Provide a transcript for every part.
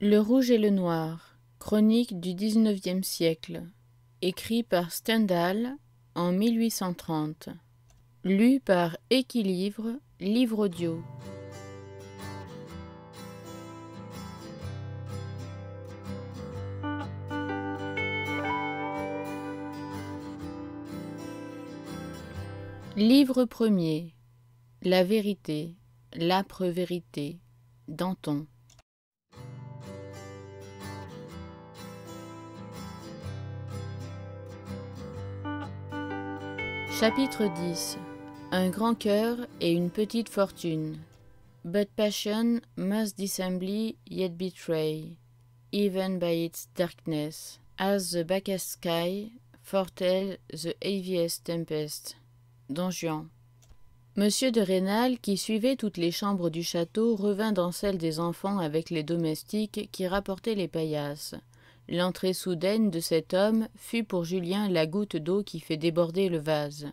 Le rouge et le noir, chronique du XIXe siècle, écrit par Stendhal en 1830, lu par Équilivre, livre audio. Livre premier. La vérité, l'âpre vérité, Danton. Chapitre 10. Un grand cœur et une petite fortune. But passion must dissembly yet betray, even by its darkness, as the blackest sky foretell the heaviest tempest. Don Juan. Monsieur de Rênal, qui suivait toutes les chambres du château, revint dans celle des enfants avec les domestiques qui rapportaient les paillasses. L'entrée soudaine de cet homme fut pour Julien la goutte d'eau qui fait déborder le vase.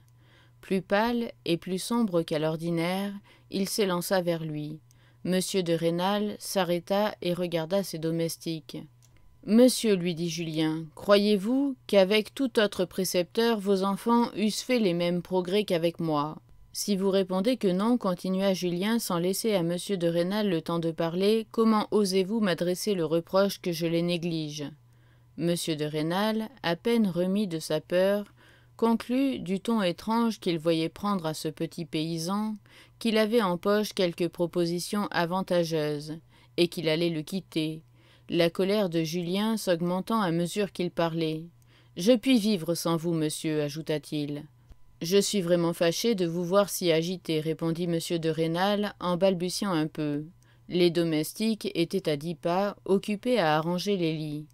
Plus pâle et plus sombre qu'à l'ordinaire, il s'élança vers lui. Monsieur de Rênal s'arrêta et regarda ses domestiques. « Monsieur, lui dit Julien, croyez-vous qu'avec tout autre précepteur vos enfants eussent fait les mêmes progrès qu'avec moi ?» Si vous répondez que non, continua Julien sans laisser à monsieur de Rênal le temps de parler, comment osez-vous m'adresser le reproche que je les néglige? Monsieur de Rênal, à peine remis de sa peur, conclut du ton étrange qu'il voyait prendre à ce petit paysan qu'il avait en poche quelques propositions avantageuses et qu'il allait le quitter, la colère de Julien s'augmentant à mesure qu'il parlait. « Je puis vivre sans vous, monsieur, ajouta-t-il. « Je suis vraiment fâché de vous voir si agité, répondit monsieur de Rênal en balbutiant un peu. Les domestiques étaient à 10 pas, occupés à arranger les lits.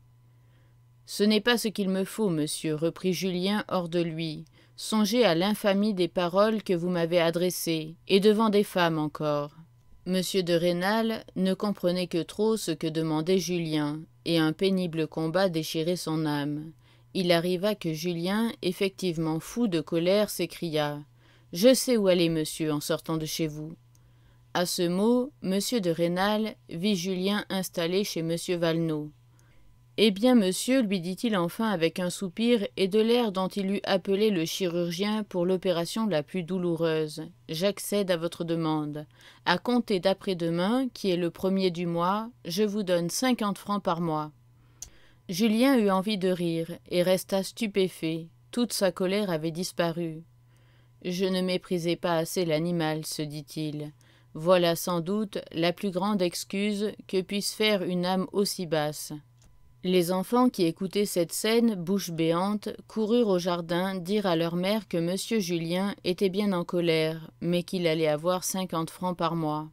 « Ce n'est pas ce qu'il me faut, monsieur, reprit Julien hors de lui. Songez à l'infamie des paroles que vous m'avez adressées, et devant des femmes encore. » Monsieur de Rênal ne comprenait que trop ce que demandait Julien, et un pénible combat déchirait son âme. Il arriva que Julien, effectivement fou de colère, s'écria « Je sais où aller, monsieur, en sortant de chez vous. » À ce mot, monsieur de Rênal vit Julien installé chez monsieur Valenod. « Eh bien, monsieur, lui dit-il enfin avec un soupir et de l'air dont il eût appelé le chirurgien pour l'opération la plus douloureuse, j'accède à votre demande. À compter d'après-demain, qui est le 1er du mois, je vous donne 50 francs par mois. » Julien eut envie de rire et resta stupéfait. Toute sa colère avait disparu. « Je ne méprisais pas assez l'animal, se dit-il. Voilà sans doute la plus grande excuse que puisse faire une âme aussi basse. » Les enfants qui écoutaient cette scène, bouche béante, coururent au jardin dire à leur mère que monsieur Julien était bien en colère, mais qu'il allait avoir 50 francs par mois.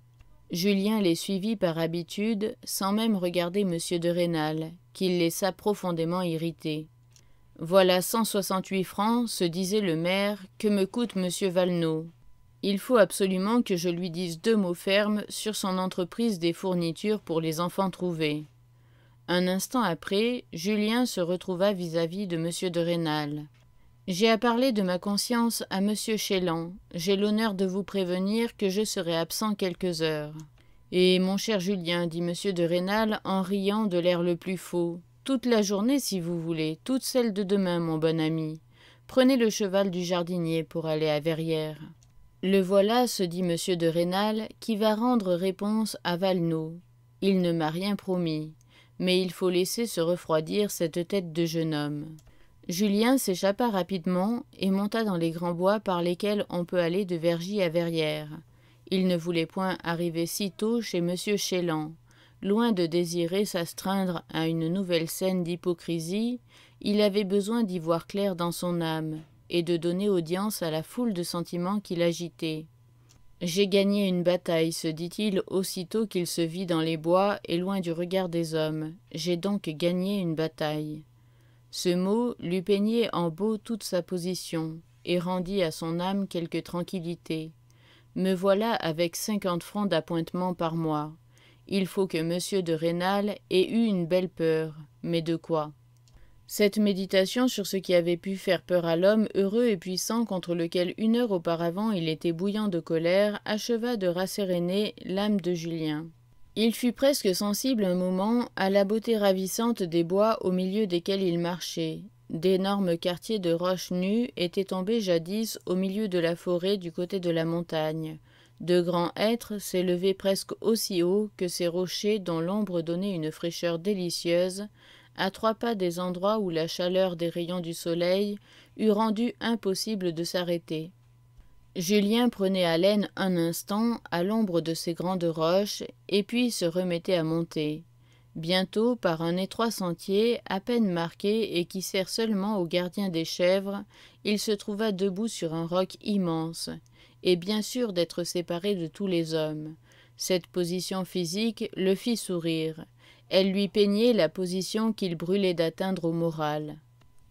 Julien les suivit par habitude, sans même regarder monsieur de Rênal, qu'il laissa profondément irrité. « Voilà 168 francs, se disait le maire, que me coûte monsieur Valenod. Il faut absolument que je lui dise 2 mots fermes sur son entreprise des fournitures pour les enfants trouvés. » Un instant après, Julien se retrouva vis-à-vis de monsieur de Rênal. « J'ai à parler de ma conscience à monsieur Chélan. J'ai l'honneur de vous prévenir que je serai absent quelques heures. »« Et mon cher Julien, dit monsieur de Rênal en riant de l'air le plus faux, toute la journée si vous voulez, toute celle de demain, mon bon ami. Prenez le cheval du jardinier pour aller à Verrières. »« Le voilà, se dit monsieur de Rênal, qui va rendre réponse à Valenod. Il ne m'a rien promis. Mais il faut laisser se refroidir cette tête de jeune homme. » Julien s'échappa rapidement et monta dans les grands bois par lesquels on peut aller de Vergy à Verrières. Il ne voulait point arriver si tôt chez monsieur Chélan. Loin de désirer s'astreindre à une nouvelle scène d'hypocrisie, il avait besoin d'y voir clair dans son âme et de donner audience à la foule de sentiments qui l'agitaient. « J'ai gagné une bataille, se dit-il aussitôt qu'il se vit dans les bois et loin du regard des hommes. J'ai donc gagné une bataille. » Ce mot lui peignait en beau toute sa position et rendit à son âme quelque tranquillité. « Me voilà avec 50 francs d'appointement par mois. Il faut que monsieur de Rênal ait eu une belle peur, mais de quoi ? » Cette méditation sur ce qui avait pu faire peur à l'homme heureux et puissant contre lequel 1 heure auparavant il était bouillant de colère acheva de rasséréner l'âme de Julien. Il fut presque sensible un moment à la beauté ravissante des bois au milieu desquels il marchait. D'énormes quartiers de roches nues étaient tombés jadis au milieu de la forêt du côté de la montagne. De grands hêtres s'élevaient presque aussi haut que ces rochers dont l'ombre donnait une fraîcheur délicieuse, à 3 pas des endroits où la chaleur des rayons du soleil eût rendu impossible de s'arrêter. Julien prenait haleine un instant à l'ombre de ces grandes roches, et puis se remettait à monter. Bientôt, par un étroit sentier, à peine marqué et qui sert seulement aux gardiens des chèvres, il se trouva debout sur un roc immense, et bien sûr d'être séparé de tous les hommes. Cette position physique le fit sourire. Elle lui peignait la position qu'il brûlait d'atteindre au moral.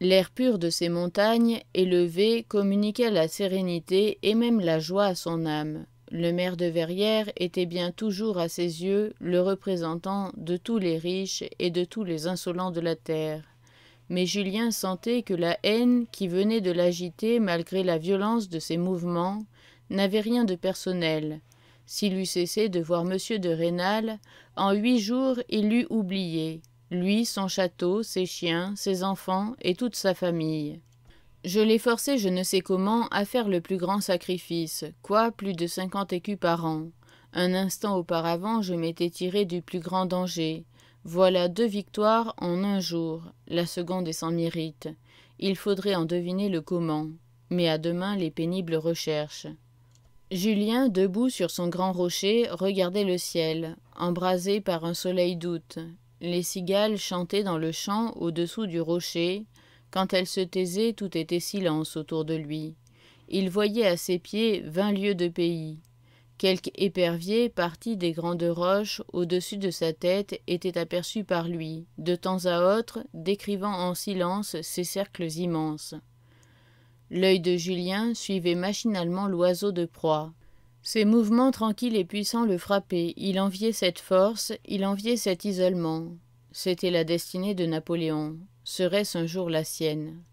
L'air pur de ces montagnes, élevé, communiquait la sérénité et même la joie à son âme. Le maire de Verrières était bien toujours à ses yeux le représentant de tous les riches et de tous les insolents de la terre. Mais Julien sentait que la haine qui venait de l'agiter malgré la violence de ses mouvements n'avait rien de personnel. S'il eût cessé de voir M. de Rênal, en 8 jours il l'eût oublié. Lui, son château, ses chiens, ses enfants et toute sa famille. Je l'ai forcé je ne sais comment à faire le plus grand sacrifice, quoi plus de 50 écus par an. Un instant auparavant je m'étais tiré du plus grand danger. Voilà 2 victoires en 1 jour, la seconde est sans mérite. Il faudrait en deviner le comment, mais à demain les pénibles recherches. Julien, debout sur son grand rocher, regardait le ciel, embrasé par un soleil d'août. Les cigales chantaient dans le champ au-dessous du rocher. Quand elles se taisaient, tout était silence autour de lui. Il voyait à ses pieds 20 lieues de pays. Quelque épervier, parti des grandes roches, au-dessus de sa tête, était aperçu par lui, de temps à autre, décrivant en silence ces cercles immenses. L'œil de Julien suivait machinalement l'oiseau de proie. Ses mouvements tranquilles et puissants le frappaient. Il enviait cette force, il enviait cet isolement. C'était la destinée de Napoléon. Serait-ce un jour la sienne ?